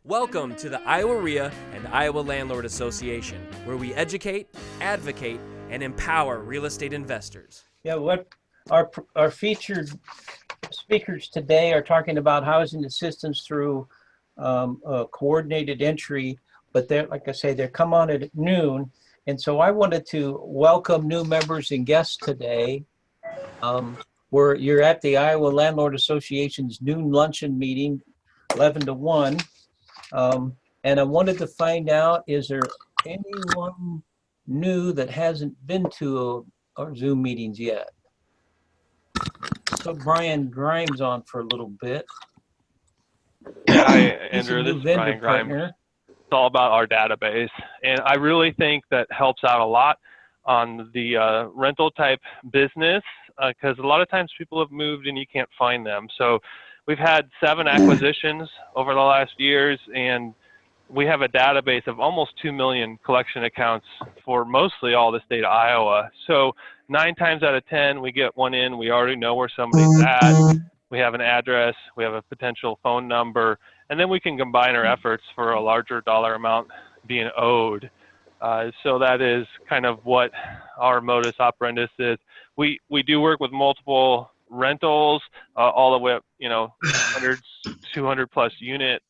Welcome to the Iowa REIA and Iowa Landlord Association, where we educate, advocate, and empower real estate investors. Yeah, what our featured speakers today are talking about housing assistance through coordinated entry, but they're, like I say, they come on at noon. And so I wanted to welcome new members and guests today. You're at the Iowa Landlord Association's noon luncheon meeting, 11 to 1. And I wanted to find out, is there anyone new that hasn't been to our Zoom meetings yet? So Brian Grimes on for a little bit. Yeah, hi, He's a Andrew. new This is vendor Brian Grimes. partner. It's all about our database. And I really think that helps out a lot on the rental type business because a lot of times people have moved and you can't find them. So we've had 7 acquisitions over the last years, and we have a database of almost 2 million collection accounts for mostly all the state of Iowa. So 9 times out of 10, we get one in, we already know where somebody's at. We have an address, we have a potential phone number, and then we can combine our efforts for a larger dollar amount being owed. So that is kind of what our modus operandi is. We do work with multiple rentals, all the way up, 100, 200 plus unit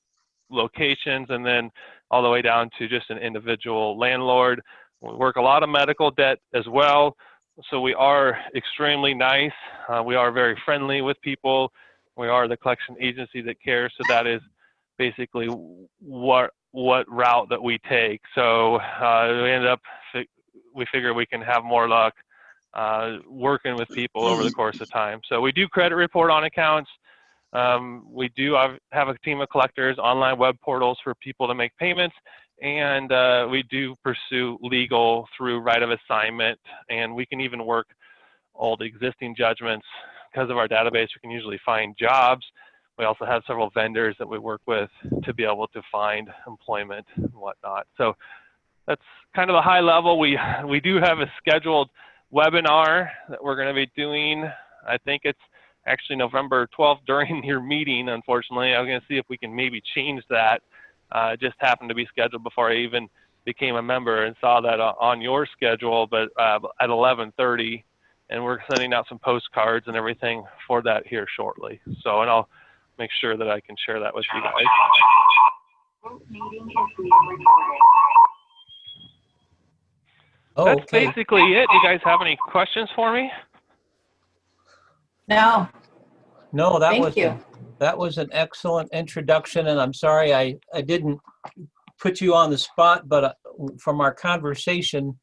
locations, and then all the way down to just an individual landlord. We work a lot of medical debt as well. So we are extremely nice. We are very friendly with people. We are the collection agency that cares. So that is basically what route that we take. So we figure we can have more luck working with people over the course of time. So we do credit report on accounts. We do have a team of collectors, online web portals for people to make payments, and we do pursue legal through right of assignment, and we can even work old existing judgments. Because of our database, we can usually find jobs. We also have several vendors that we work with to be able to find employment and whatnot. So that's kind of a high level. We do have a scheduled webinar that we're going to be doing. I think it's actually November 12th during your meeting. Unfortunately, I'm going to see if we can maybe change that. It just happened to be scheduled before I even became a member and saw that on your schedule, but at 11:30, and we're sending out some postcards and everything for that here shortly. So, and I'll make sure that I can share that with you guys. Meeting is being recorded. Oh, That's okay. basically it. Do you guys have any questions for me? No, No, thank you. that was an excellent introduction, and I'm sorry I didn't put you on the spot, but from our conversation,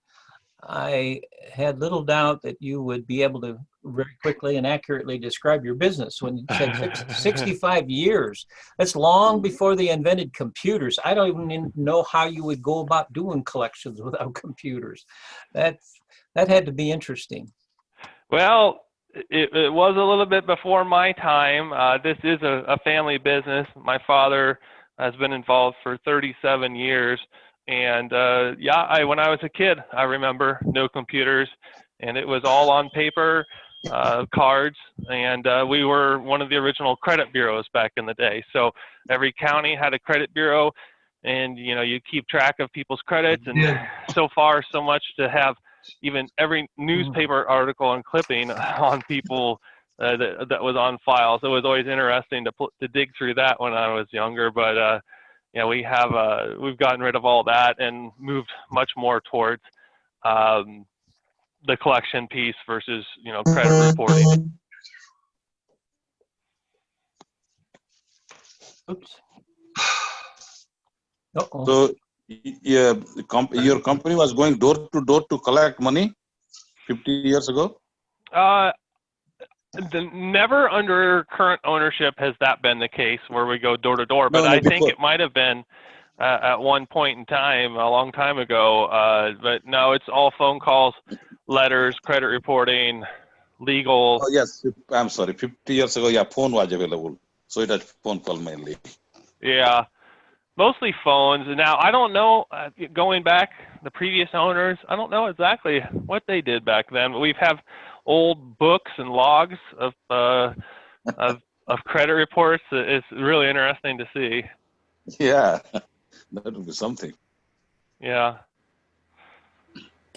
I had little doubt that you would be able to very quickly and accurately describe your business. When you said 65 years, that's long before they invented computers. I don't even know how you would go about doing collections without computers. That had to be interesting. Well, it was a little bit before my time. This is a family business. My father has been involved for 37 years. And when I was a kid, I remember no computers, and it was all on paper, cards, and we were one of the original credit bureaus back in the day. So every county had a credit bureau, and you keep track of people's credits, and so far so much to have even every newspaper article and clipping on people that was on file. So it was always interesting to dig through that when I was younger, but we've gotten rid of all that and moved much more towards the collection piece versus credit reporting. Oops. Uh-oh. So, yeah, your company was going door to door to collect money 50 years ago? Never under current ownership has that been the case where we go door to door, but I think it might have been at one point in time, a long time ago. But no, it's all phone calls, letters, credit reporting, legal. Oh, yes, I'm sorry. 50 years ago, yeah, phone was available. So it had phone call mainly. Yeah, mostly phones. Now, I don't know, going back, the previous owners, I don't know exactly what they did back then. But we have old books and logs of credit reports. It's really interesting to see. Yeah, that would be something. Yeah.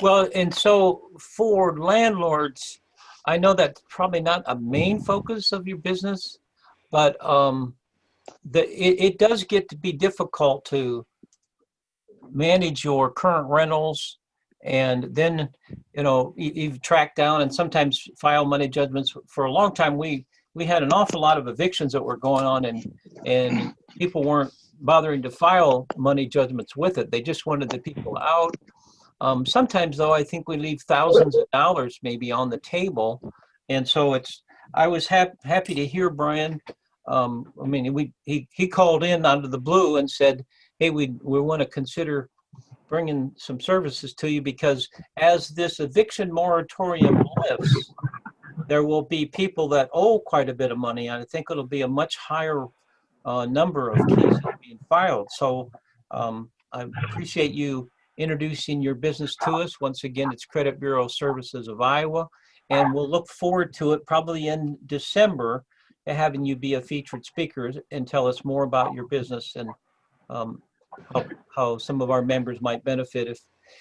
Well, and so for landlords, I know that's probably not a main focus of your business, but it does get to be difficult to manage your current rentals, and then you've tracked down and sometimes file money judgments. For a long time, we had an awful lot of evictions that were going on, and people weren't bothering to file money judgments with it. They just wanted the people out. Sometimes, though, I think we leave thousands of dollars maybe on the table, and so I was happy to hear Brian. I mean, he called in out of the blue and said, "Hey, we want to consider bringing some services to you, because as this eviction moratorium lifts, there will be people that owe quite a bit of money, and I think it'll be a much higher number of cases being filed." So I appreciate you introducing your business to us. Once again, it's Credit Bureau Services of Iowa, and we'll look forward to it probably in December, having you be a featured speaker and tell us more about your business and how some of our members might benefit,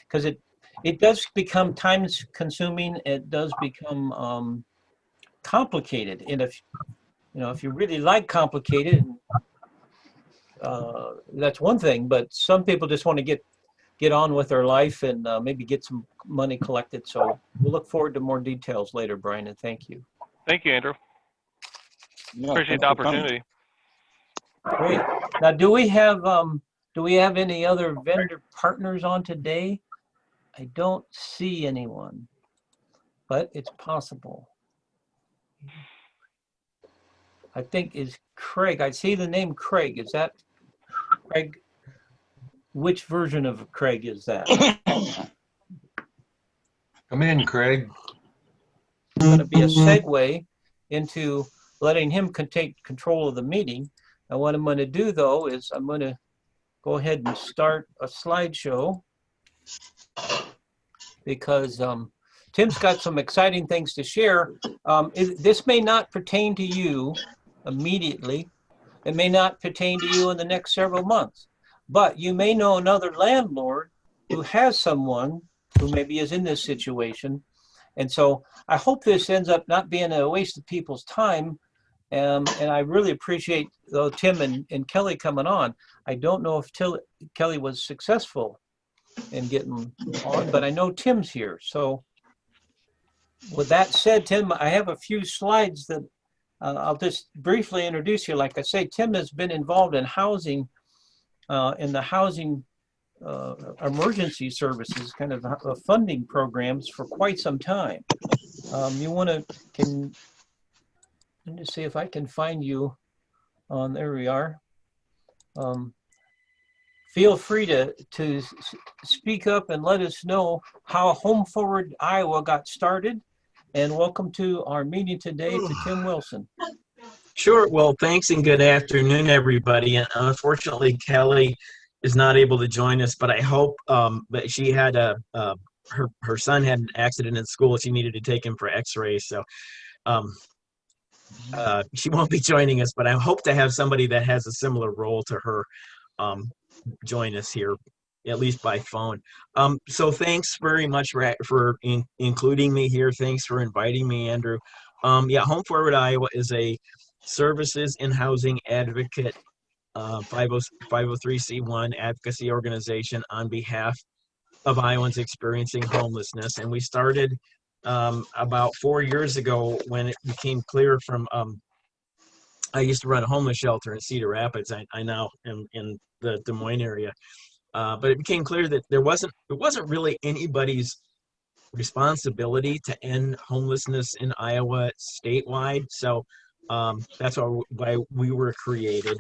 because it does become time consuming. It does become complicated, and if you really like complicated, that's one thing. But some people just want to get on with their life and maybe get some money collected. So we'll look forward to more details later, Brian, and thank you. Thank you, Andrew. Yeah, Appreciate thanks the for coming. opportunity. Great. Now, do we have any other vendor partners on today? I don't see anyone, but it's possible. I think is Craig. I see the name Craig. Is that Craig? Which version of Craig is that? Come in, Craig. It's going to be a segue into letting him take control of the meeting. And what I'm going to do, though, is I'm going to go ahead and start a slideshow, because Tim's got some exciting things to share. This may not pertain to you immediately. It may not pertain to you in the next several months, but you may know another landlord who has someone who maybe is in this situation. And so I hope this ends up not being a waste of people's time. And I really appreciate Tim and Kelly coming on. I don't know if Kelly was successful in getting on, but I know Tim's here. So with that said, Tim, I have a few slides that I'll just briefly introduce you. Like I say, Tim has been involved in housing, in the housing emergency services, kind of funding programs for quite some time. Let me see if I can find you on, there we are. Feel free to speak up and let us know how Home Forward Iowa got started. And welcome to our meeting today to Tim Wilson. Sure. Well, thanks and good afternoon, everybody. And unfortunately, Kelly is not able to join us, but I hope that she had her son had an accident in school. She needed to take him for x-rays. So she won't be joining us, but I hope to have somebody that has a similar role to her join us here, at least by phone. So thanks very much for including me here. Thanks for inviting me, Andrew. Yeah, Home Forward Iowa is a services and housing advocate 503c1 advocacy organization on behalf of Iowans experiencing homelessness. And we started about 4 years ago when it became clear from, I used to run a homeless shelter in Cedar Rapids. I now am in the Des Moines area. But it became clear that it wasn't really anybody's responsibility to end homelessness in Iowa statewide. So that's why we were created.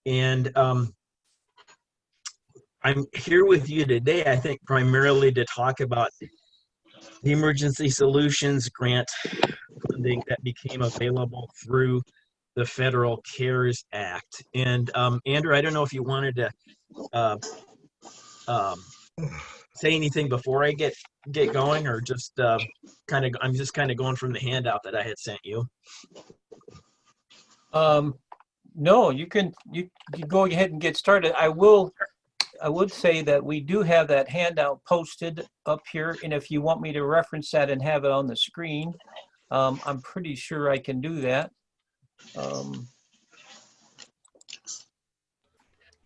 And I'm here with you today, I think, primarily to talk about the emergency solutions grant funding that became available through the Federal CARES Act. And Andrew, I don't know if you wanted to say anything before I get going, or just I'm just kind of going from the handout that I had sent you. No, you go ahead and get started. I would say that we do have that handout posted up here, and if you want me to reference that and have it on the screen, I'm pretty sure I can do that.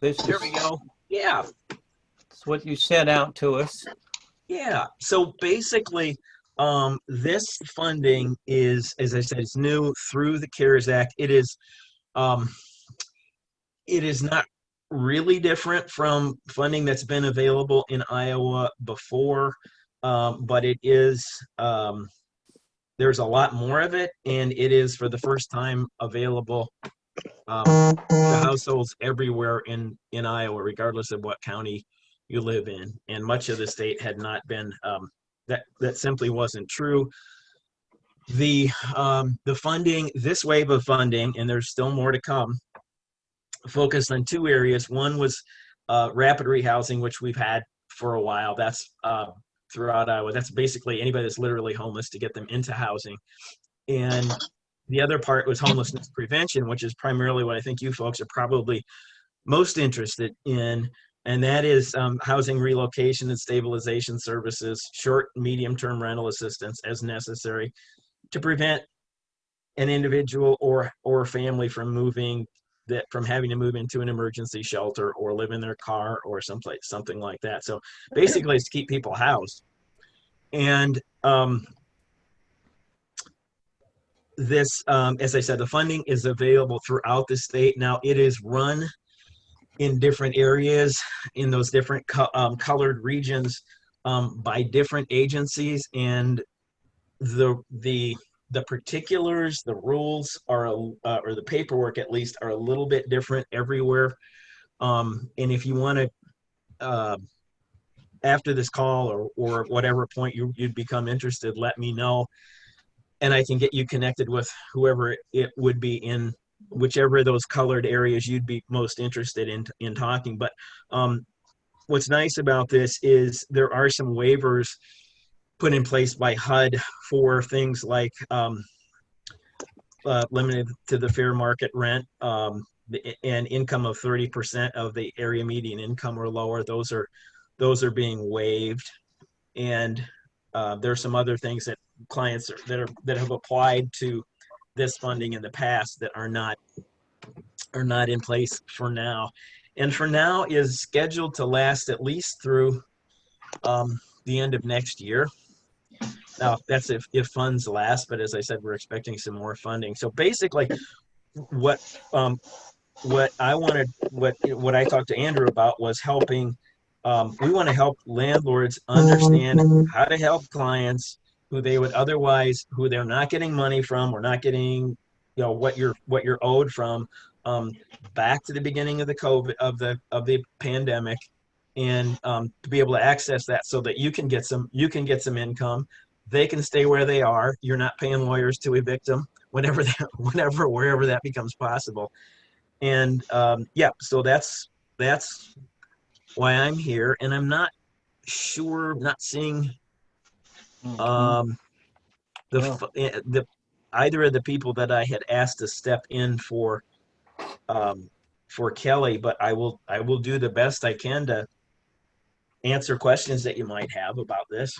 This There we is go. Yeah. what you sent out to us. Yeah. So basically, this funding is, as I said, it's new through the CARES Act. It is not really different from funding that's been available in Iowa before, but it is, there's a lot more of it, and it is for the first time available to households everywhere in Iowa, regardless of what county you live in. And much of the state had not been, that simply wasn't true. The funding, this wave of funding, and there's still more to come, focused on two areas. One was rapid rehousing, which we've had for a while. That's throughout Iowa. That's basically anybody that's literally homeless to get them into housing. And the other part was homelessness prevention, which is primarily what I think you folks are probably most interested in. And that is housing relocation and stabilization services, short and medium-term rental assistance as necessary to prevent an individual or family from having to move into an emergency shelter or live in their car or someplace, something like that. So basically it's to keep people housed. And this, as I said, the funding is available throughout the state. Now it is run in different areas in those different colored regions by different agencies, and the particulars, the rules are, or the paperwork at least, are a little bit different everywhere. And if you want to, after this call or whatever point you'd become interested, let me know, and I can get you connected with whoever it would be in whichever of those colored areas you'd be most interested in talking. But what's nice about this is there are some waivers put in place by HUD for things like limited to the fair market rent and income of 30% of the area median income or lower. Those are being waived. And there are some other things that clients that have applied to this funding in the past that are not in place for now. And for now is scheduled to last at least through the end of next year. Now that's if funds last, but as I said, we're expecting some more funding. So basically what I talked to Andrew about was helping. We want to help landlords understand how to help clients who they're not getting money from, or not getting, what you're owed from, back to the beginning of the pandemic, and to be able to access that so that you can get some income. They can stay where they are. You're not paying lawyers to evict them wherever that becomes possible. And so that's why I'm here. And I'm not sure, not seeing either of the people that I had asked to step in for Kelly, but I will do the best I can to answer questions that you might have about this.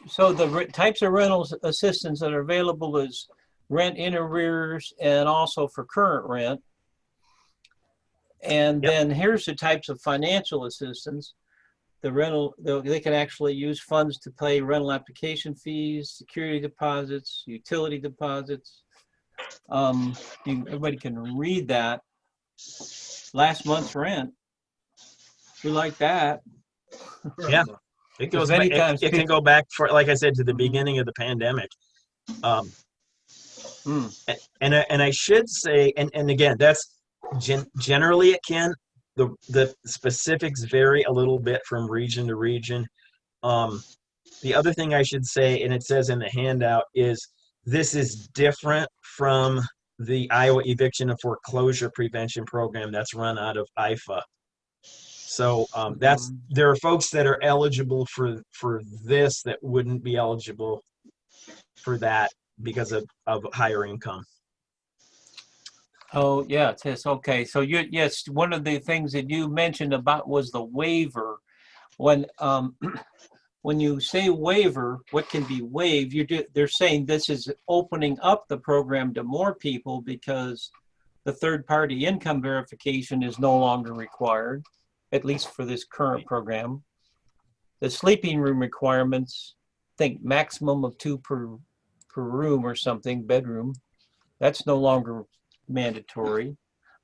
So the types of rental assistance that are available is rent in arrears and also for current rent. And then here's the types of financial assistance. The rental, they can actually use funds to pay rental application fees, security deposits, utility deposits. Everybody can read that. Last month's rent. We like that. Yeah. It goes back, it can go back, for, like I said, to the beginning of the pandemic. And I should say, and again, that's generally it can. The specifics vary a little bit from region to region. The other thing I should say, and it says in the handout, is this is different from the Iowa Eviction and Foreclosure Prevention Program that's run out of IFA. So there are folks that are eligible for this that wouldn't be eligible for that because of higher income. Oh, yeah, it says, okay. So yes, one of the things that you mentioned about was the waiver. When, when you say waiver, what can be waived, they're saying this is opening up the program to more people because the third-party income verification is no longer required, at least for this current program. The sleeping room requirements, I think maximum of 2 per room or something, bedroom, that's no longer mandatory.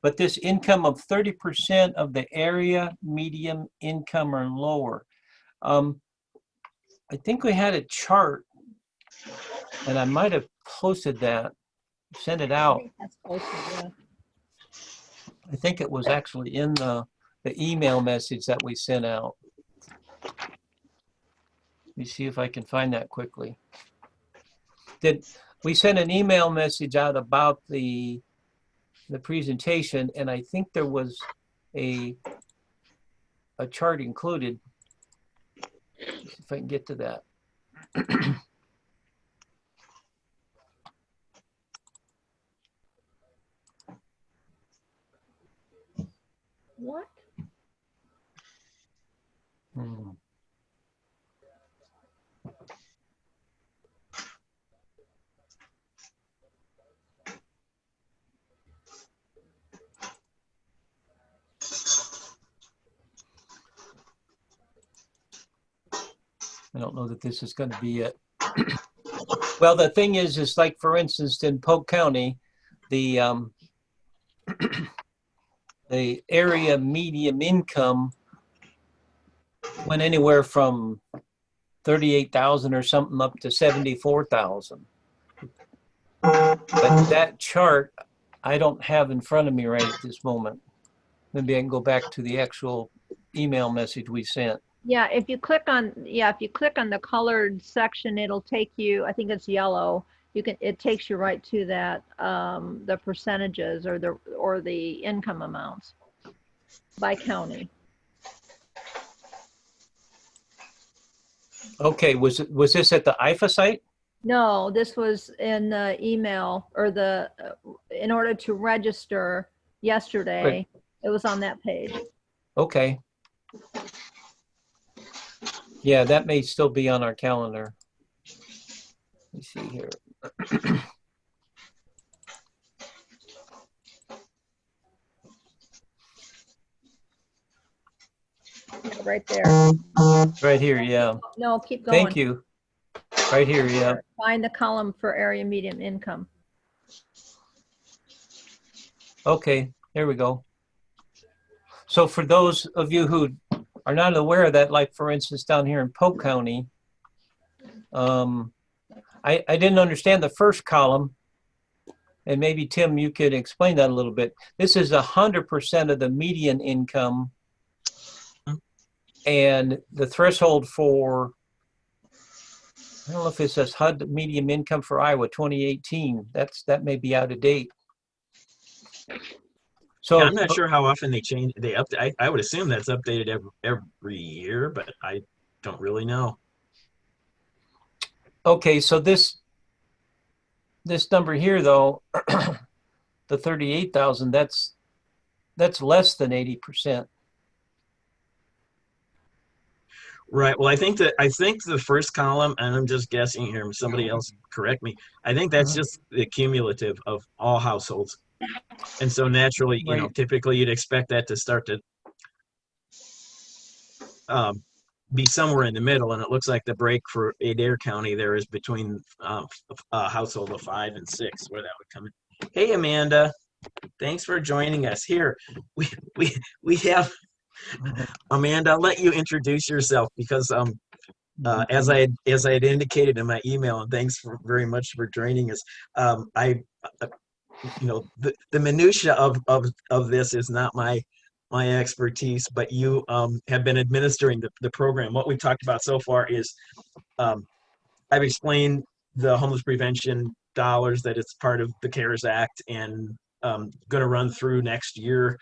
But this income of 30% of the area median income or lower. I think we had a chart, and I might have posted that, sent it out. That's posted, yeah. I think it was actually in the email message that we sent out. Let me see if I can find that quickly. We sent an email message out about the presentation, and I think there was a chart included. Let's see if I can get to that. What? I don't know that this is going to be it. Well, the thing is like, for instance, in Polk County, the the area median income went anywhere from 38,000 or something up to 74,000. But that chart I don't have in front of me right at this moment. Maybe I can go back to the actual email message we sent. Yeah, if you click on the colored section, it'll take you, I think it's yellow. It takes you right to that, the percentages or the income amounts by county. Okay, was this at the IFA site? No, this was in the email or in order to register yesterday, Right. It was on that page. Okay. Yeah, that may still be on our calendar. Let me see here. Yeah, right there. Right here, yeah. No, keep going. Thank you. Right here, yeah. Find the column for area median income. Okay, there we go. So for those of you who are not aware of that, like for instance, down here in Polk County, I didn't understand the first column, and maybe Tim, you could explain that a little bit. This is 100% of the median income, and the threshold for, I don't know if it says HUD median income for Iowa 2018. That may be out of date. So Yeah, I'm not sure how often they change. I would assume that's updated every year, but I don't really know. Okay, so this number here, though, the 38,000, that's less than 80%. Right. Well, I think the first column, and I'm just guessing here, somebody else correct me. I think that's just the cumulative of all households. And so naturally, you know, Right. typically you'd expect that to start to be somewhere in the middle. And it looks like the break for Adair County there is between a household of 5 and 6, where that would come in. Hey, Amanda, thanks for joining us. Here, we have Amanda. I'll let you introduce yourself because as I had indicated in my email, and thanks very much for joining us. You know, the minutia of this is not my expertise, but you have been administering the program. What we've talked about so far is I've explained the homeless prevention dollars, that it's part of the CARES Act and going to run through next year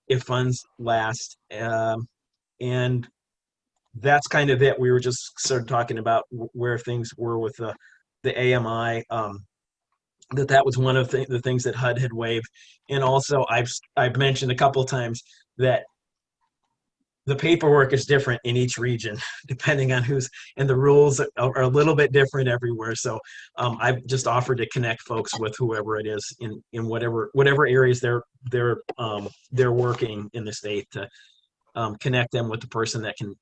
if funds last. And that's kind of it. We were just sort of talking about where things were with the AMI. that was one of the things that HUD had waived. And also I've mentioned a couple of times that the paperwork is different in each region, depending on and the rules are a little bit different everywhere. So I've just offered to connect folks with whoever it is in whatever areas they're working in the state, to connect them with the person that can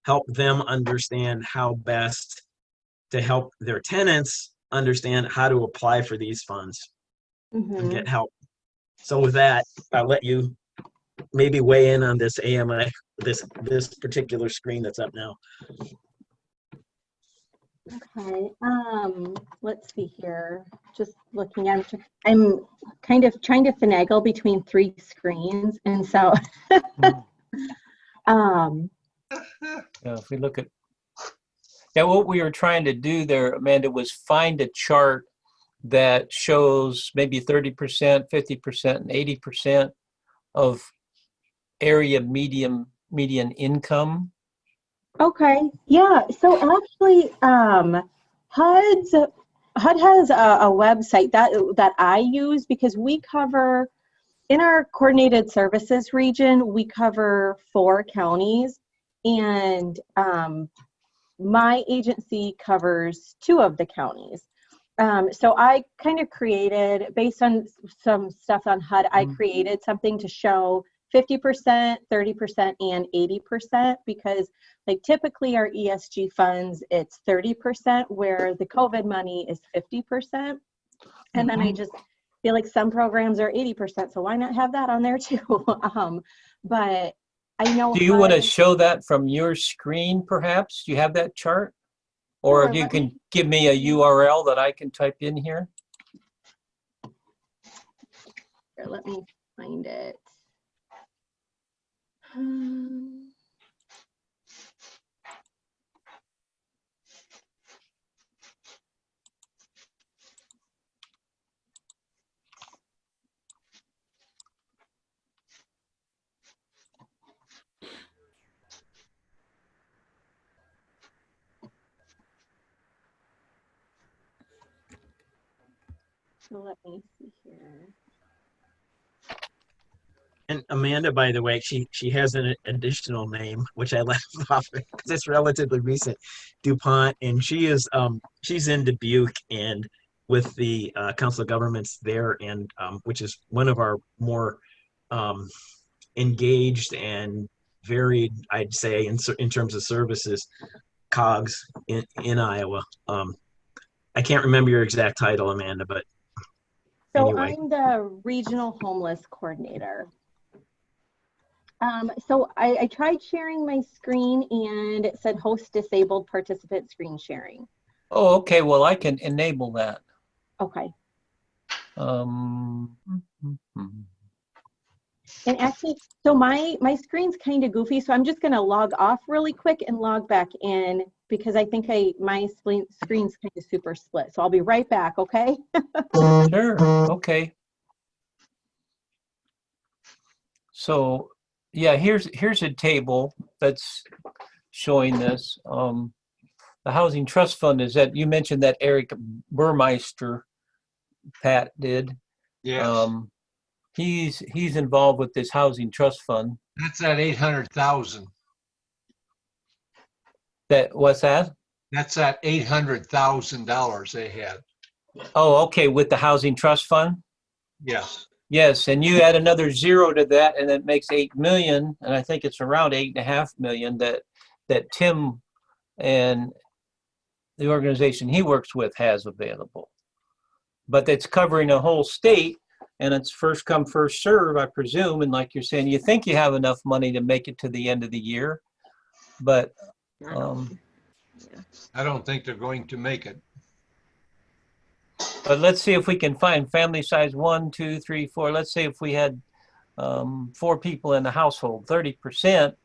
help them understand how best to help their tenants understand how to apply for these funds and get help. So with that, I'll let you maybe weigh in on this AMI, this particular screen that's up now. Okay, let's see here. Just looking at, I'm kind of trying to finagle between 3 screens, and so if we look at, what we were trying to do there, Amanda, was find a chart that shows maybe 30%, 50%, and 80% of area median income. Okay, yeah. So actually, HUD has a website that I use, because we cover, in our coordinated services region, we cover 4 counties, and my agency covers 2 of the counties. So I kind of created, based on some stuff on HUD, I created something to show 50%, 30%, and 80%, because like typically our ESG funds, it's 30%, where the COVID money is 50%. And then I just feel like some programs are 80%, so why not have that on there too? But I know. Do you want to show that from your screen, perhaps? Do you have that chart? Or Sure, if you can give me a URL that I can type in here. Here, let me find it. So let me see here. And Amanda, by the way, she has an additional name, which I left off because it's relatively recent, DuPont, and she's in Dubuque and with the Council of Governments there, and which is one of our more engaged and varied, I'd say, in terms of services, COGS in Iowa. I can't remember your exact title, Amanda, but so anyway. I'm the regional homeless coordinator. So I tried sharing my screen, and it said host disabled participant screen sharing. Oh, okay. Well, I can enable that. Okay. And actually, so my screen's kind of goofy, so I'm just going to log off really quick and log back in, because I think my screen's kind of super split. So I'll be right back, okay? Sure. Okay. So yeah, here's a table that's showing this. The Housing Trust Fund is that, you mentioned that Eric Burmeister, Pat did. Yes. He's involved with this Housing Trust Fund. That's at 800,000. What's that? That's at $800,000 they had. Oh, okay, with the Housing Trust Fund? Yes. Yes, and you add another 0 to that, and it makes 8 million, and I think it's around 8.5 million that Tim and the organization he works with has available. But it's covering a whole state, and it's first come, first serve, I presume. And like you're saying, you think you have enough money to make it to the end of the year, but I don't think they're going to make it. But let's see if we can find family size 1, 2, 3, 4. Let's say if we had 4 people in the household, 30%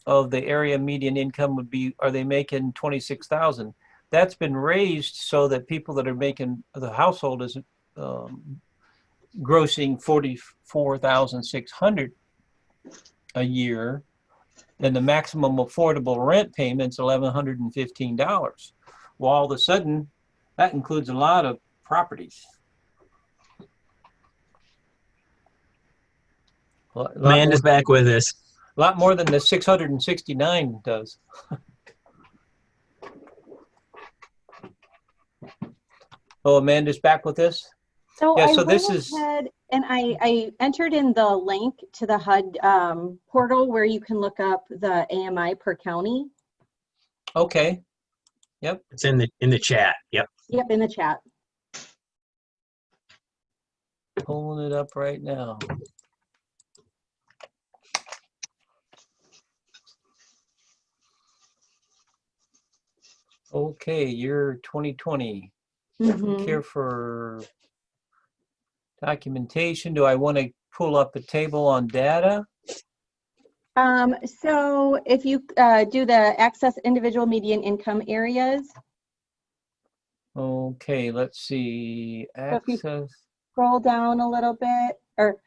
of the area median income would be, are they making 26,000? That's been raised so that people that are making, the household is grossing 44,600 a year. Then the maximum affordable rent payment's $1,115. Well, all of a sudden, that includes a lot of properties. Amanda's back with us. A lot more than the 669 does. Oh, Amanda's back with us? So Yeah, I so went this is, ahead and I entered in the link to the HUD portal where you can look up the AMI per county. okay. It's in the chat. Yep. Yep, in the chat. Pulling it up right now. Okay, year 2020. Mhm. Care for documentation. Do I want to pull up a table on data? So if you do the access individual median income areas, Okay, let's see. so if you Access. scroll down a little bit or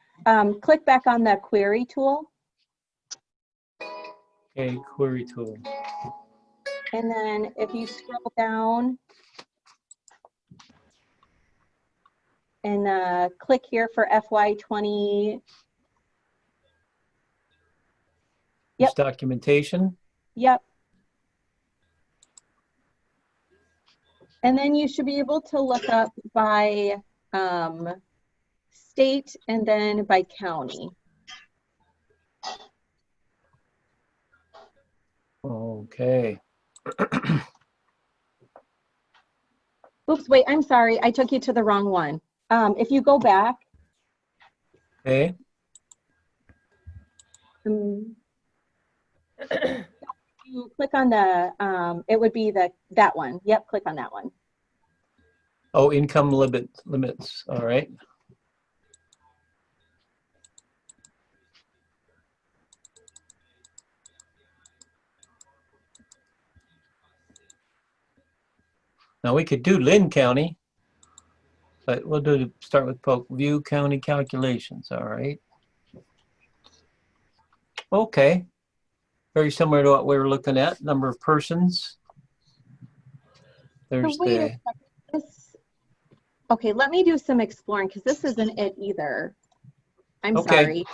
click back on the query tool, Okay, query tool. and then if you scroll down and click here for FY20. This documentation. Yep. And then you should be able to look up by state and then by county. Okay. Oops, wait, I'm sorry. I took you to the wrong one. If you go back. Okay. You click on the, it would be that one. Yep, click on that one. Oh, income limits. All right. Now we could do Lynn County, but we'll start with Polk View County calculations. All right. Okay. Very similar to what we were looking at. Number of persons. There's So wait a the. second. Okay, let me do some exploring because this isn't it either. I'm Okay. sorry.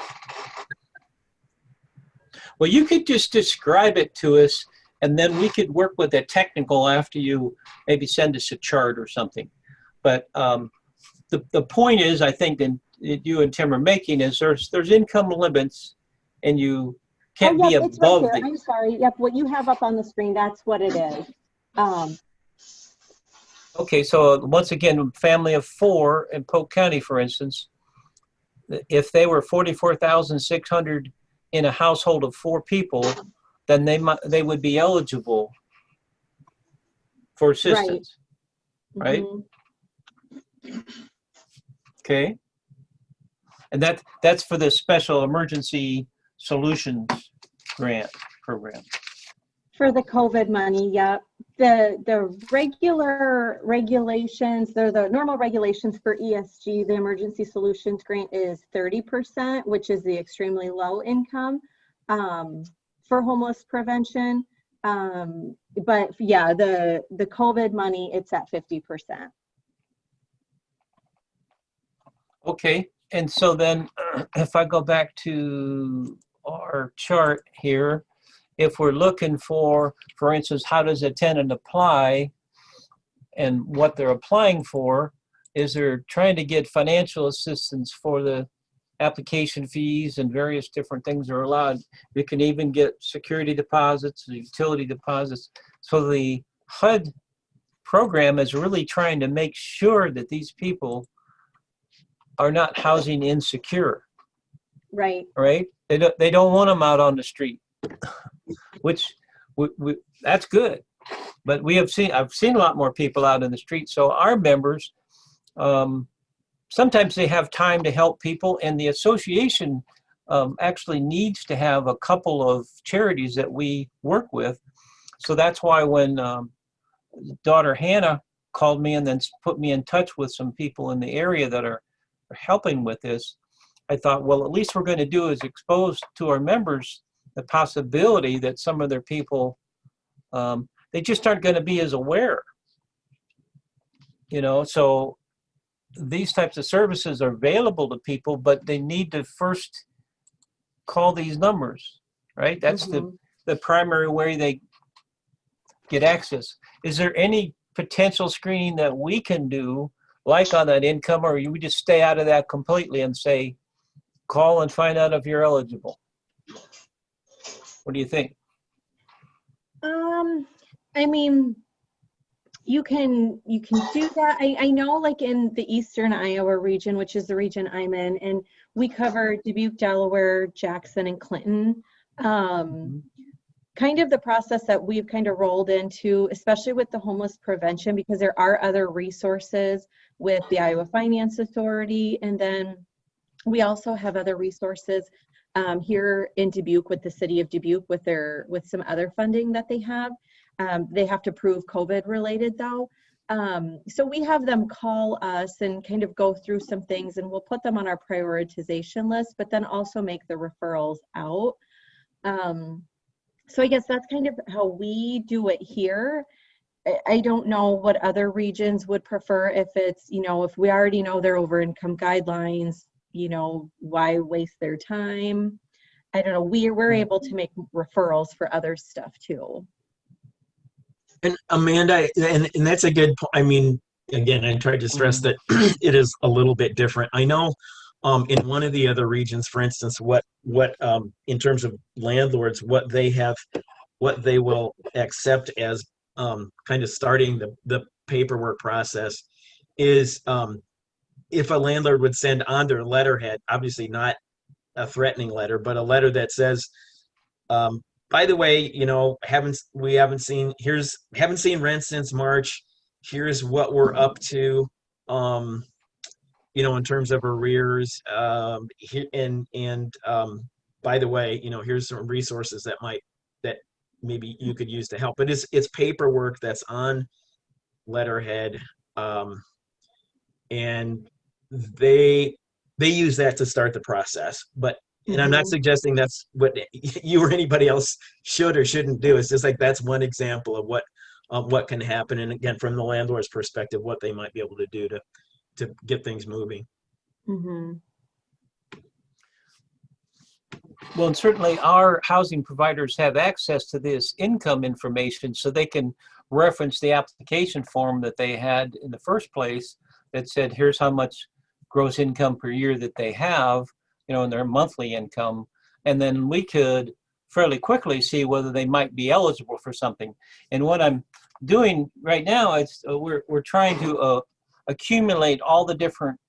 Well, you could just describe it to us, and then we could work with the technical after you maybe send us a chart or something. But the point is, I think that you and Tim are making is there's income limits, and you can't be it's right above here. the. I'm sorry. Yep, what you have up on the screen, that's what it is. Okay, so once again, family of 4 in Polk County, for instance, if they were 44,600 in a household of 4 people, then they would be eligible for assistance, right? Mm-hmm. Okay, and that's for the Special Emergency Solutions Grant Program. For the COVID money, yep. The regular regulations, the normal regulations for ESG, the Emergency Solutions Grant is 30%, which is the extremely low income for homeless prevention. But yeah, the COVID money, it's at 50%. Okay, and so then if I go back to our chart here, if we're looking for instance, how does a tenant apply and what they're applying for, is they're trying to get financial assistance for the application fees and various different things are allowed. We can even get security deposits, utility deposits. So the HUD program is really trying to make sure that these people are not housing insecure. Right. Right? They don't want them out on the street, which that's good. But I've seen a lot more people out in the street. So our members, sometimes they have time to help people, and the association actually needs to have a couple of charities that we work with. So that's why when daughter Hannah called me and then put me in touch with some people in the area that are helping with this, I thought, well, at least we're going to do is expose to our members the possibility that some of their people, they just aren't going to be as aware. You know, so these types of services are available to people, but they need to first call these numbers, right? That's Mhm. the primary way they get access. Is there any potential screening that we can do, like on that income, or you would just stay out of that completely and say, call and find out if you're eligible? What do you think? I mean, you can do that. I know, like in the Eastern Iowa region, which is the region I'm in, and we cover Dubuque, Delaware, Jackson, and Clinton. Kind of the process that we've kind of rolled into, especially with the homeless prevention, because there are other resources with the Iowa Finance Authority, and then we also have other resources here in Dubuque with the city of Dubuque with some other funding that they have. They have to prove COVID related though. So we have them call us and kind of go through some things, and we'll put them on our prioritization list, but then also make the referrals out. So I guess that's kind of how we do it here. I don't know what other regions would prefer. If it's, if we already know their over income guidelines, why waste their time? I don't know. We're able to make referrals for other stuff too. And Amanda, and that's a good point. I mean, again, I tried to stress that it is a little bit different. I know in one of the other regions, for instance, what in terms of landlords, what they will accept as kind of starting the paperwork process is if a landlord would send on their letterhead, obviously not a threatening letter, but a letter that says, by the way, we haven't seen rent since March. Here's what we're up to, in terms of arrears. By the way, here's some resources that maybe you could use to help. But it's paperwork that's on letterhead, and they use that to start the process. But and I'm not suggesting that's what you or anybody else should or shouldn't do. It's just like that's one example of what can happen. And again, from the landlord's perspective, what they might be able to do to get things moving. Well, and certainly our housing providers have access to this income information, so they can reference the application form that they had in the first place that said, here's how much gross income per year that they have, in their monthly income. And then we could fairly quickly see whether they might be eligible for something. And what I'm doing right now is we're trying to accumulate all the different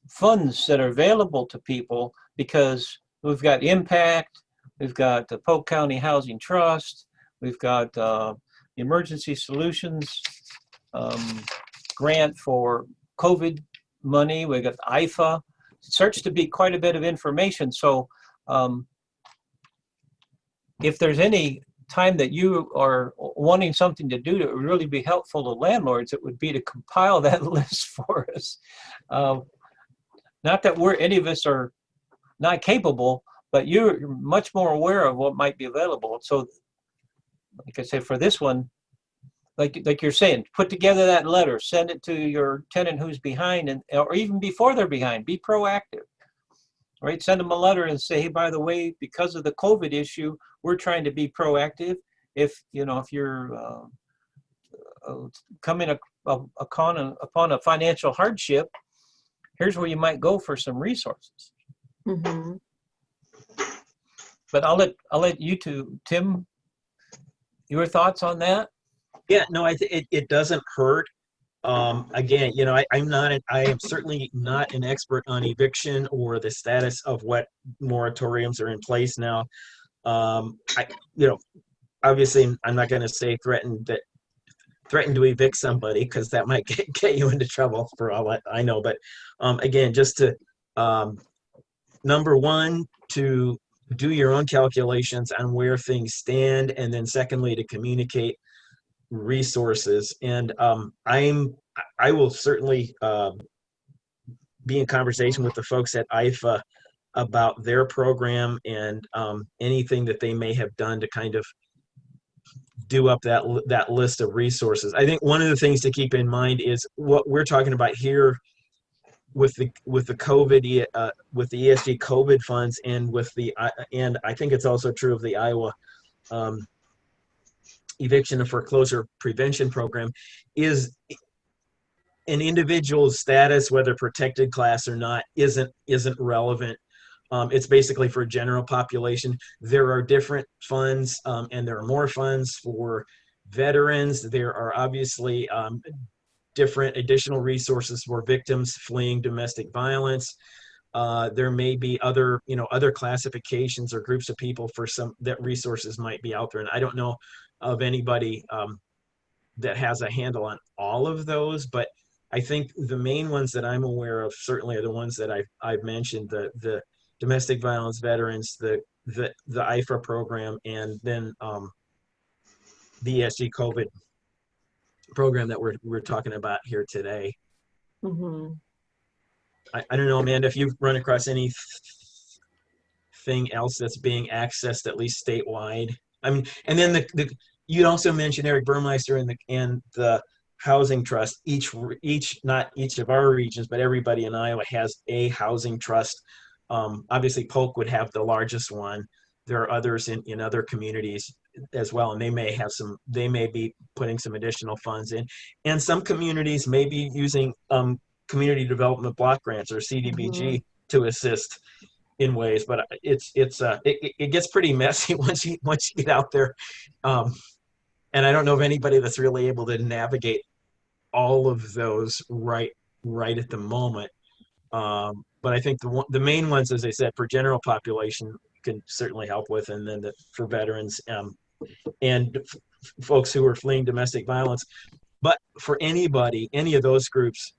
funds that are available to people, because we've got Impact, we've got the Polk County Housing Trust, we've got the Emergency Solutions grant for COVID money, we've got IFA. It starts to be quite a bit of information. So if there's any time that you are wanting something to do that would really be helpful to landlords, it would be to compile that list for us. Not that any of us are not capable, but you're much more aware of what might be available. So, like I say, for this one, like you're saying, put together that letter, send it to your tenant who's behind, or even before they're behind, be proactive, right? Send them a letter and say, hey, by the way, because of the COVID issue, we're trying to be proactive. If you're coming upon a financial hardship, here's where you might go for some resources. But I'll let you two, Tim, your thoughts on that? Yeah, no, I think it doesn't hurt. Again, I am certainly not an expert on eviction or the status of what moratoriums are in place now. Obviously, I'm not going to say threaten to evict somebody, because that might get you into trouble for all I know. But again, just to number one, to do your own calculations on where things stand, and then secondly, to communicate resources. And I will certainly be in conversation with the folks at IFA about their program and anything that they may have done to kind of do up that list of resources. I think one of the things to keep in mind is what we're talking about here with the COVID with the ESG COVID funds, and with the and I think it's also true of the Iowa eviction and foreclosure prevention program, is an individual's status, whether protected class or not, isn't relevant. It's basically for general population. There are different funds, and there are more funds for veterans. There are obviously different additional resources for victims fleeing domestic violence. There may be other classifications or groups of people for some that resources might be out there. And I don't know of anybody that has a handle on all of those, but I think the main ones that I'm aware of certainly are the ones that I've mentioned: the domestic violence veterans, the IFRA program, and then the ESG COVID program that we're talking about here today. Mm-hmm. I don't know, Amanda, if you've run across anything else that's being accessed at least statewide. I mean, and then you also mentioned Eric Burmeister and the housing trust. Not each of our regions, but everybody in Iowa has a housing trust. Obviously, Polk would have the largest one. There are others in other communities as well, and they may be putting some additional funds in. And some communities may be using community development block grants or CDBG to assist in ways, but it gets pretty messy once you get out there. And I don't know of anybody that's really able to navigate all of those right at the moment. But I think the main ones, as I said, for general population can certainly help with, and then for veterans and folks who are fleeing domestic violence. But for anybody, any of those groups,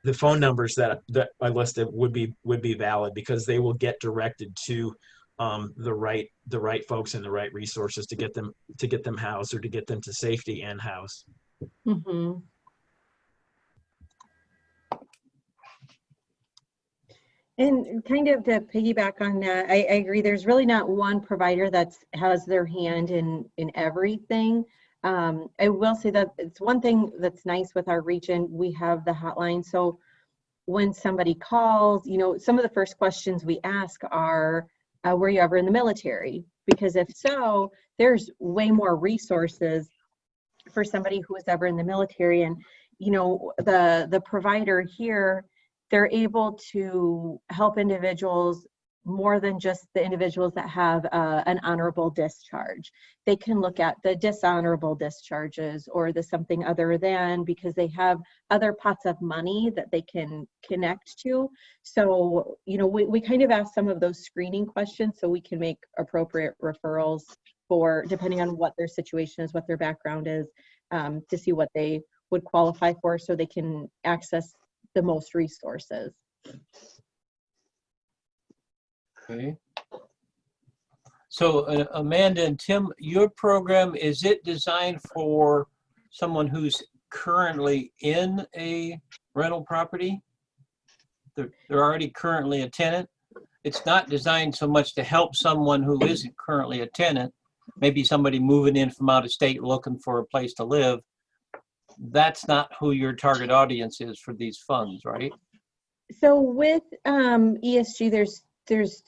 the phone numbers that I listed would be valid, because they will get directed to the right folks and the right resources to get them housed, or to get them to safety and house. Mm-hmm. And kind of to piggyback on that, I agree. There's really not one provider that has their hand in everything. I will say that it's one thing that's nice with our region. We have the hotline. So when somebody calls, some of the first questions we ask are, were you ever in the military? Because if so, there's way more resources for somebody who was ever in the military. And, the provider here, they're able to help individuals more than just the individuals that have an honorable discharge. They can look at the dishonorable discharges or the something other than, because they have other pots of money that they can connect to. So, we kind of ask some of those screening questions so we can make appropriate referrals for, depending on what their situation is, what their background is, to see what they would qualify for, so they can access the most resources. Okay. So Amanda and Tim, your program, is it designed for someone who's currently in a rental property? They're already currently a tenant. It's not designed so much to help someone who isn't currently a tenant, maybe somebody moving in from out of state looking for a place to live. That's not who your target audience is for these funds, right? So with ESG, there's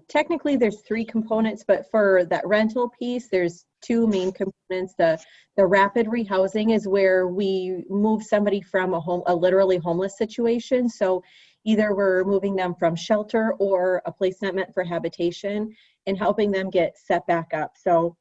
technically there's 3 components, but for that rental piece, there's 2 main components. The rapid rehousing is where we move somebody from a literally homeless situation. So either we're moving them from shelter or a place not meant for habitation and helping them get set back up. So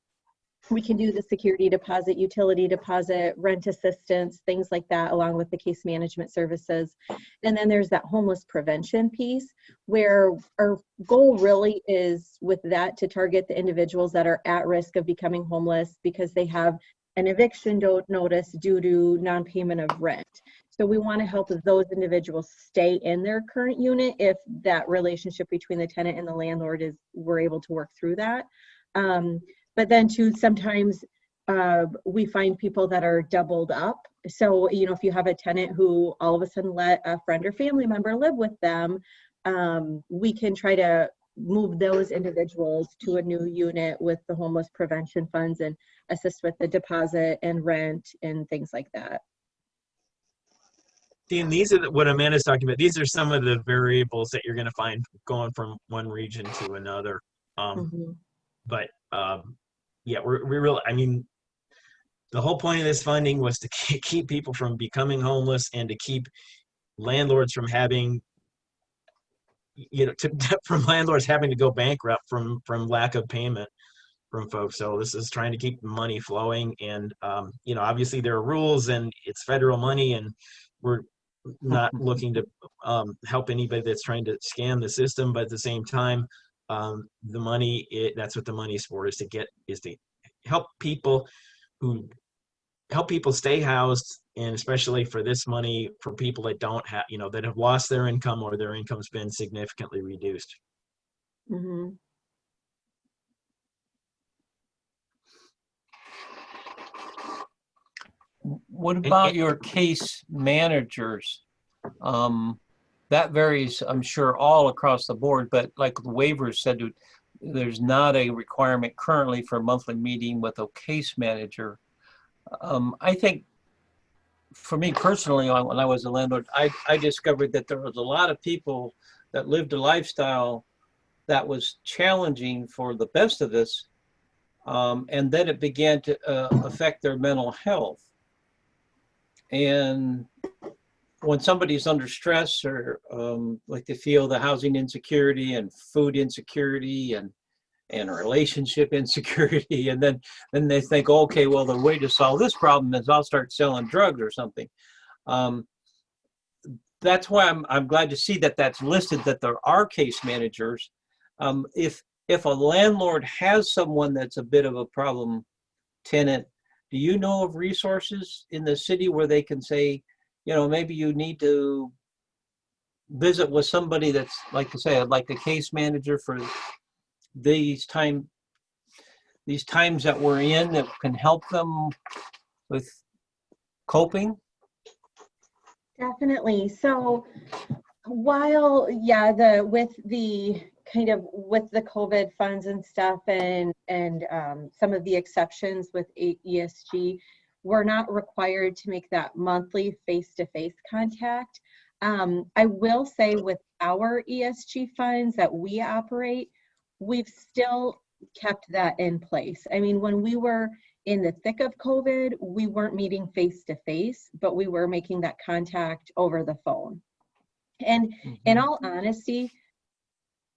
we can do the security deposit, utility deposit, rent assistance, things like that, along with the case management services. And then there's that homeless prevention piece, where our goal really is with that to target the individuals that are at risk of becoming homeless because they have an eviction notice due to non-payment of rent. So we want to help those individuals stay in their current unit if that relationship between the tenant and the landlord we're able to work through that. But then too, sometimes we find people that are doubled up. So, if you have a tenant who all of a sudden let a friend or family member live with them, we can try to move those individuals to a new unit with the homeless prevention funds and assist with the deposit and rent and things like that. and these are what Amanda's talking about. These are some of the variables that you're going to find going from one region to another. But yeah, we really, I mean, the whole point of this funding was to keep people from becoming homeless and to keep landlords from having, from landlords having to go bankrupt from lack of payment from folks. So this is trying to keep money flowing, and obviously there are rules, and it's federal money, and we're not looking to help anybody that's trying to scam the system. But at the same time, the money, that's what the money is for, is to help people stay housed, and especially for this money for people that don't have, that have lost their income or their income's been significantly reduced. What about your case managers? That varies, I'm sure, all across the board, but like the waivers said, there's not a requirement currently for a monthly meeting with a case manager. I think for me personally, when I was a landlord, I discovered that there was a lot of people that lived a lifestyle that was challenging for the best of us, and then it began to affect their mental health. And when somebody's under stress, or like they feel the housing insecurity and food insecurity and relationship insecurity, and then they think, okay, well, the way to solve this problem is I'll start selling drugs or something. That's why I'm glad to see that that's listed, that there are case managers. If a landlord has someone that's a bit of a problem tenant, do you know of resources in the city where they can say, maybe you need to visit with somebody that's, like I say, like a case manager for these times that we're in, that can help them with coping? Definitely. So while, with the COVID funds and stuff, and some of the exceptions with ESG, we're not required to make that monthly face-to-face contact. I will say with our ESG funds that we operate, we've still kept that in place. I mean, when we were in the thick of COVID, we weren't meeting face-to-face, but we were making that contact over the phone. And in all honesty,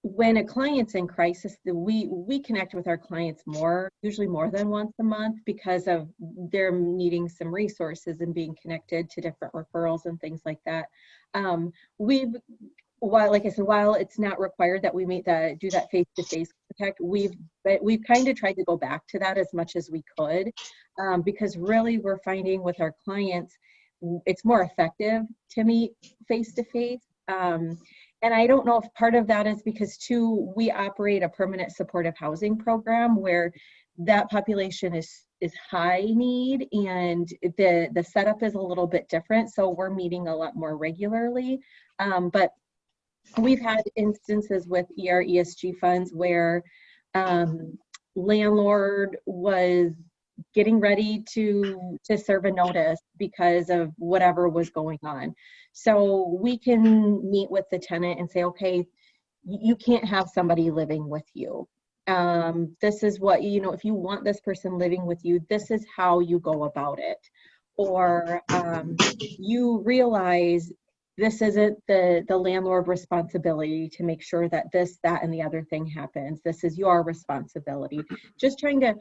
when a client's in crisis, we connect with our clients usually more than once a month, because of they're needing some resources and being connected to different referrals and things like that. While it's not required that we do that face-to-face contact, we've kind of tried to go back to that as much as we could, because really we're finding with our clients, it's more effective to meet face-to-face. And I don't know if part of that is because too, we operate a permanent supportive housing program where that population is high need, and the setup is a little bit different. So we're meeting a lot more regularly. But we've had instances with ESG funds where landlord was getting ready to serve a notice because of whatever was going on. So we can meet with the tenant and say, okay, you can't have somebody living with you. This is what, if you want this person living with you, this is how you go about it. Or you realize this isn't the landlord responsibility to make sure that this, that, and the other thing happens. This is your responsibility. Just trying to,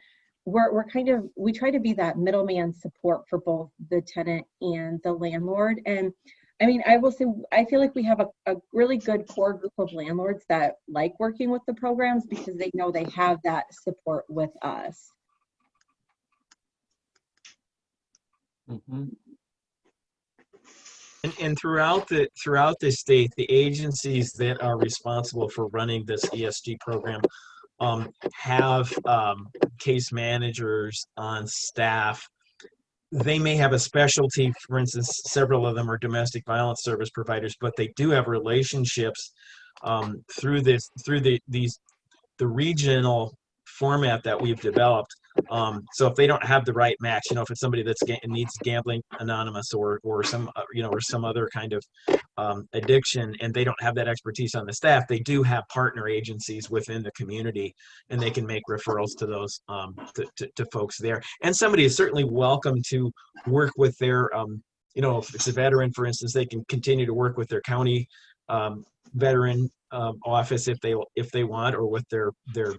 we try to be that middleman support for both the tenant and the landlord. And I mean, I will say, I feel like we have a really good core group of landlords that like working with the programs because they know they have that support with us. Mm-hmm. And throughout the state, the agencies that are responsible for running this ESG program have case managers on staff. They may have a specialty. For instance, several of them are domestic violence service providers, but they do have relationships through the regional format that we've developed. So if they don't have the right match, you know, if it's somebody that's needs Gambling Anonymous or some you know, or some other kind of addiction, and they don't have that expertise on the staff, they do have partner agencies within the community, and they can make referrals to those to folks there. And somebody is certainly welcome to work with their you know, if it's a veteran, for instance, they can continue to work with their county veteran office if they want, or with their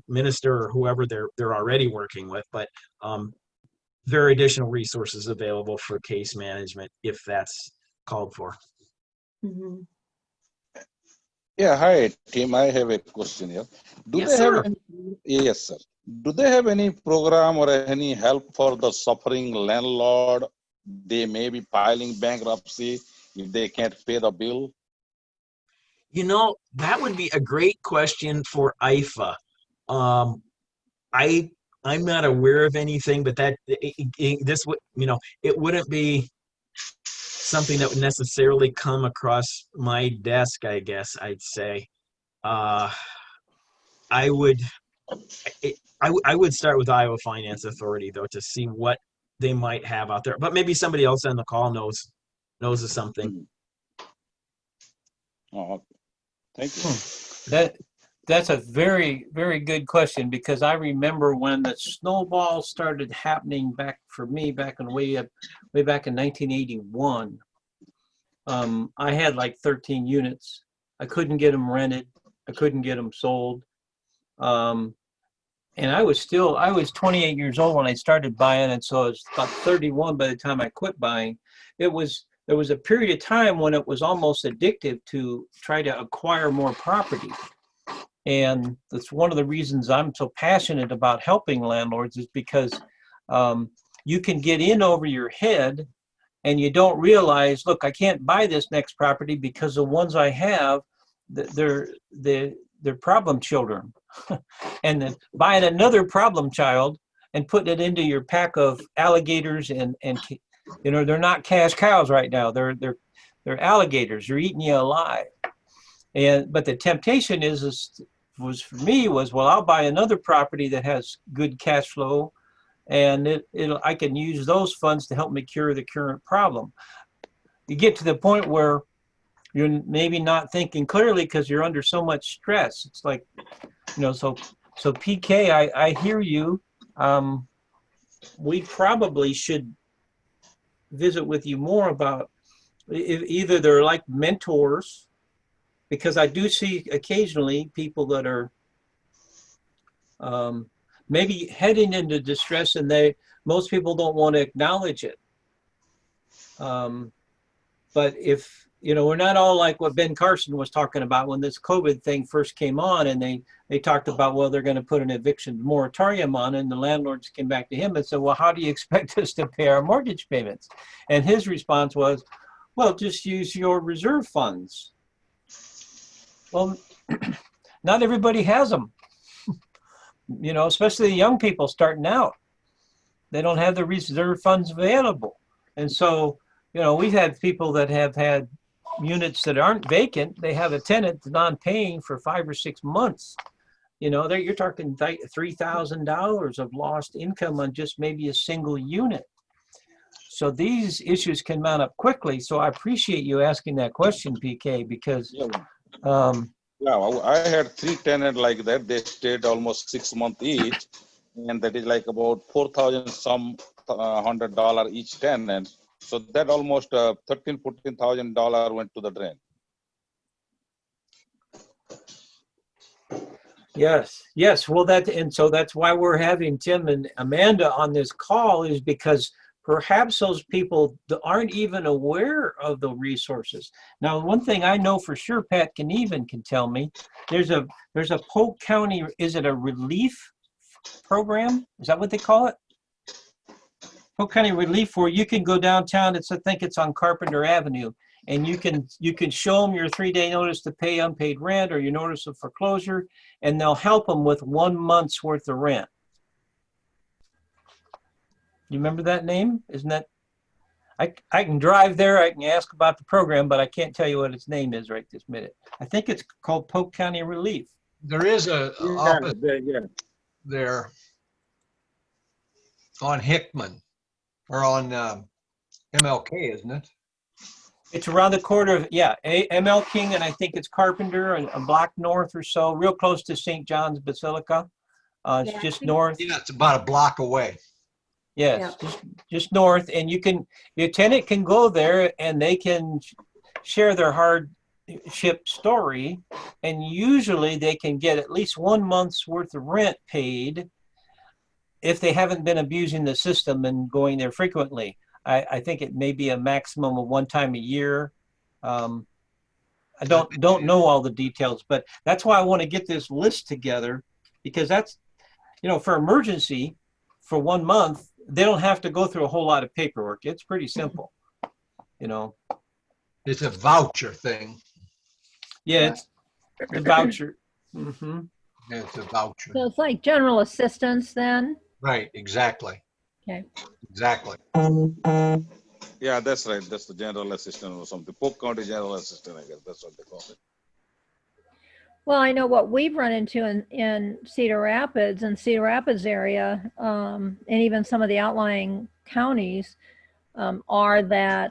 minister or whoever they're already working with. But there are additional resources available for case management if that's called for. Mm-hmm. Yeah, hi, Tim. I have a question here. Yes, sir. Yes, sir. Do they have any program or any help for the suffering landlord? They may be filing bankruptcy if they can't pay the bill. You know, that would be a great question for IFA. I'm not aware of anything, but this would, you know, it wouldn't be something that would necessarily come across my desk, I guess I'd say. I would start with Iowa Finance Authority, though, to see what they might have out there. But maybe somebody else on the call knows of something. Oh, okay. Thank you. That's a very, very good question, because I remember when the snowball started happening back for me back in way back in 1981. I had like 13 units. I couldn't get them rented. I couldn't get them sold. And I was 28 years old when I started buying, and so I was about 31 by the time I quit buying. There was a period of time when it was almost addictive to try to acquire more property. And that's one of the reasons I'm so passionate about helping landlords, is because you can get in over your head and you don't realize, look, I can't buy this next property because the ones I have, they're problem children. And then buying another problem child and putting it into your pack of alligators and you know, they're not cash cows right now. They're alligators. They're eating you alive. But the temptation was for me, well, I'll buy another property that has good cash flow, and I can use those funds to help me cure the current problem. You get to the point where you're maybe not thinking clearly because you're under so much stress. It's like, you know, so PK, I hear you. We probably should visit with you more about either they're like mentors, because I do see occasionally people that are maybe heading into distress, and most people don't want to acknowledge it. But if, you know, we're not all like what Ben Carson was talking about when this COVID thing first came on, and they talked about, well, they're going to put an eviction moratorium on, and the landlords came back to him and said, well, how do you expect us to pay our mortgage payments? And his response was, well, just use your reserve funds. Well, not everybody has them, you know, especially the young people starting out. They don't have the reserve funds available. And so, you know, we've had people that have had units that aren't vacant. They have a tenant non-paying for 5 or 6 months. You know, you're talking $3,000 of lost income on just maybe a single unit. So these issues can mount up quickly. So I appreciate you asking that question, PK, because I had 3 tenants like that. They stayed almost 6 months each, and that is like about $4,000 some $100 each tenant. So that almost $14,000 went to the drain. Yes. Well, so that's why we're having Tim and Amanda on this call, is because perhaps those people aren't even aware of the resources. Now, one thing I know for sure, Pat can tell me, there's a Polk County, is it a relief program? Is that what they call it? Polk County Relief, where you can go downtown. I think it's on Carpenter Avenue, and you can show them your 3-day notice to pay unpaid rent or your notice of foreclosure, and they'll help them with 1 month's worth of rent. You remember that name? Isn't that? I can drive there. I can ask about the program, but I can't tell you what its name is right this minute. I think it's called Polk County Relief. There is a office. there on Hickman or on MLK, isn't it? It's around the corner of, yeah, ML King, and I think it's Carpenter, and a block north or so, real close to St. John's Basilica. It's Yeah, I just think- north. Yeah, it's about a block away. Yes, just north, and your tenant can go there and they can share their hardship story, and usually they can get at least 1 month's worth of rent paid if they haven't been abusing the system and going there frequently. I think it may be a maximum of 1 time a year. I don't know all the details, but that's why I want to get this list together, because that's, for emergency for 1 month, they don't have to go through a whole lot of paperwork. It's pretty simple, It's a voucher thing. Yeah, it's the voucher. Mm-hmm. Yeah, it's a voucher. So it's like general assistance then? Right, exactly. Okay. Exactly. Yeah, that's right. That's the general assistant or something. Polk County General Assistant, I guess. That's what they call it. Well, I know what we've run into in Cedar Rapids area, and even some of the outlying counties, are that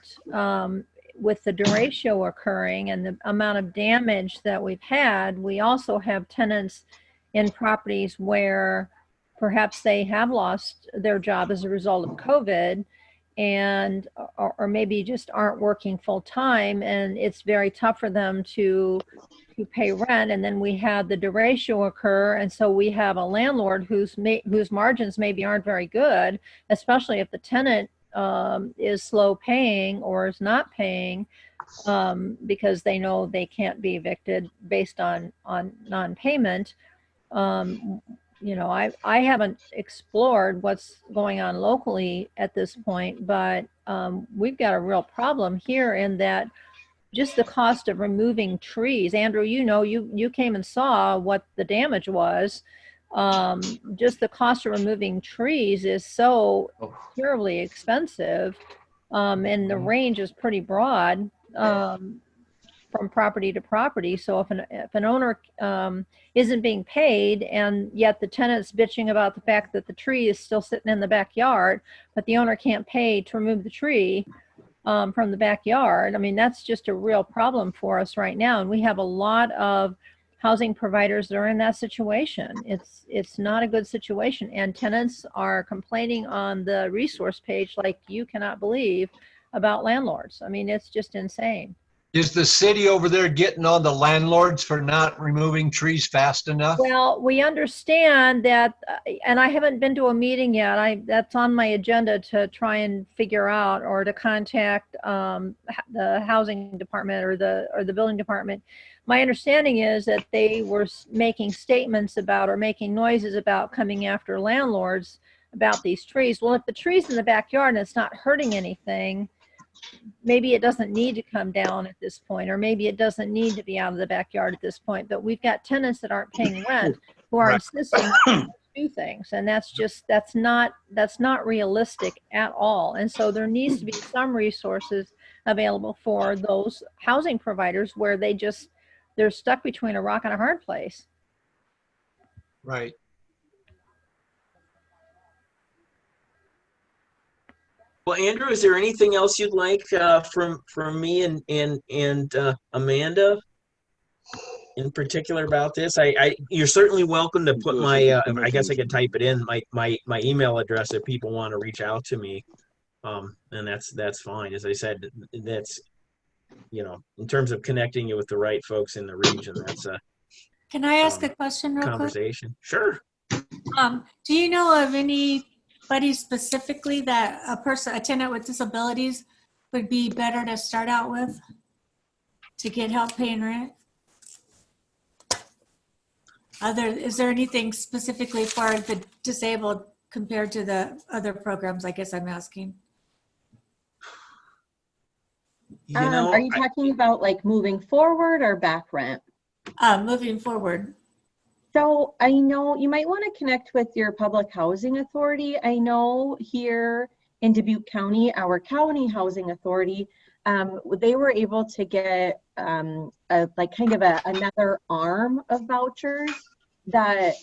with the derecho occurring and the amount of damage that we've had, we also have tenants in properties where perhaps they have lost their job as a result of COVID, and or maybe just aren't working full time, and it's very tough for them to pay rent. And then we had the derecho occur, and so we have a landlord whose margins maybe aren't very good, especially if the tenant is slow paying or is not paying, because they know they can't be evicted based on non-payment. I haven't explored what's going on locally at this point, but we've got a real problem here in that just the cost of removing trees. Andrew, you came and saw what the damage was. Just the cost of removing trees is so terribly expensive, and the range is pretty broad from property to property. So if an owner isn't being paid, and yet the tenant's bitching about the fact that the tree is still sitting in the backyard, but the owner can't pay to remove the tree from the backyard, I mean, that's just a real problem for us right now. And we have a lot of housing providers that are in that situation. It's not a good situation, and tenants are complaining on the resource page like you cannot believe about landlords. I mean, it's just insane. Is the city over there getting on the landlords for not removing trees fast enough? Well, we understand that, and I haven't been to a meeting yet. That's on my agenda to try and figure out, or to contact the housing department or the building department. My understanding is that they were making statements about, or making noises about, coming after landlords about these trees. Well, if the tree's in the backyard and it's not hurting anything, maybe it doesn't need to come down at this point, or maybe it doesn't need to be out of the backyard at this point. But we've got tenants that aren't paying rent who are insisting to do things, and that's not realistic at all. And so there needs to be some resources available for those housing providers where they're stuck between a rock and a hard place. Right. Well, Andrew, is there anything else you'd like from me and Amanda in particular about this? You're certainly welcome to put my I guess I could type it in, my email address if people want to reach out to me, and that's fine. As I said, that's in terms of connecting you with the right folks in the region, that's a Can I ask a question real conversation. Sure. Do you know of anybody specifically that a tenant with disabilities would be better to start out with to get help paying rent? Is there anything specifically for the disabled compared to the other programs? I guess I'm asking. Are you talking about like moving forward or back rent? Moving forward. So I know you might want to connect with your public housing authority. I know here in Dubuque County, our county housing authority, they were able to get another arm of vouchers that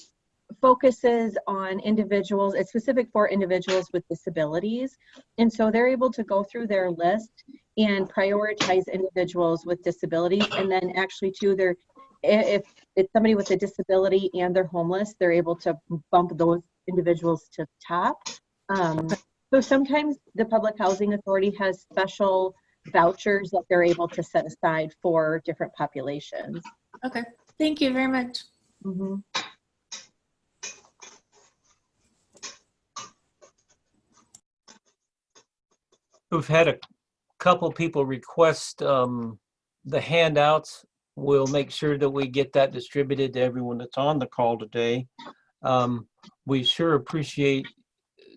focuses on individuals. It's specific for individuals with disabilities. And so they're able to go through their list and prioritize individuals with disabilities. And then actually too, if it's somebody with a disability and they're homeless, they're able to bump those individuals to top. So sometimes the Public Housing Authority has special vouchers that they're able to set aside for different populations. Okay, thank you very much. Mm-hmm. We've had a couple people request the handouts. We'll make sure that we get that distributed to everyone that's on the call today. We sure appreciate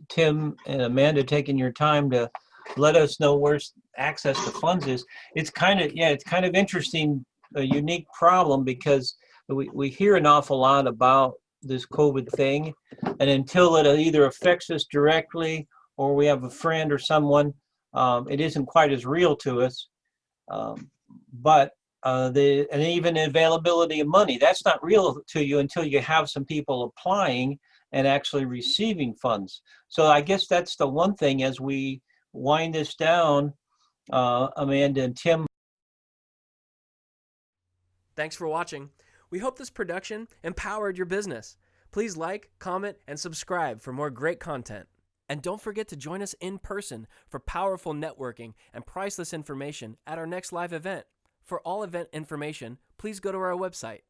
Tim and Amanda taking your time to let us know where access to funds is. It's kind of interesting, a unique problem, because we hear an awful lot about this COVID thing, and until it either affects us directly or we have a friend or someone, it isn't quite as real to us. But and even availability of money, that's not real to you until you have some people applying and actually receiving funds. So I guess that's the one thing as we wind this down, Amanda and Tim. Thanks for watching. We hope this production empowered your business. Please like, comment, and subscribe for more great content. And don't forget to join us in person for powerful networking and priceless information at our next live event. For all event information, please go to our website.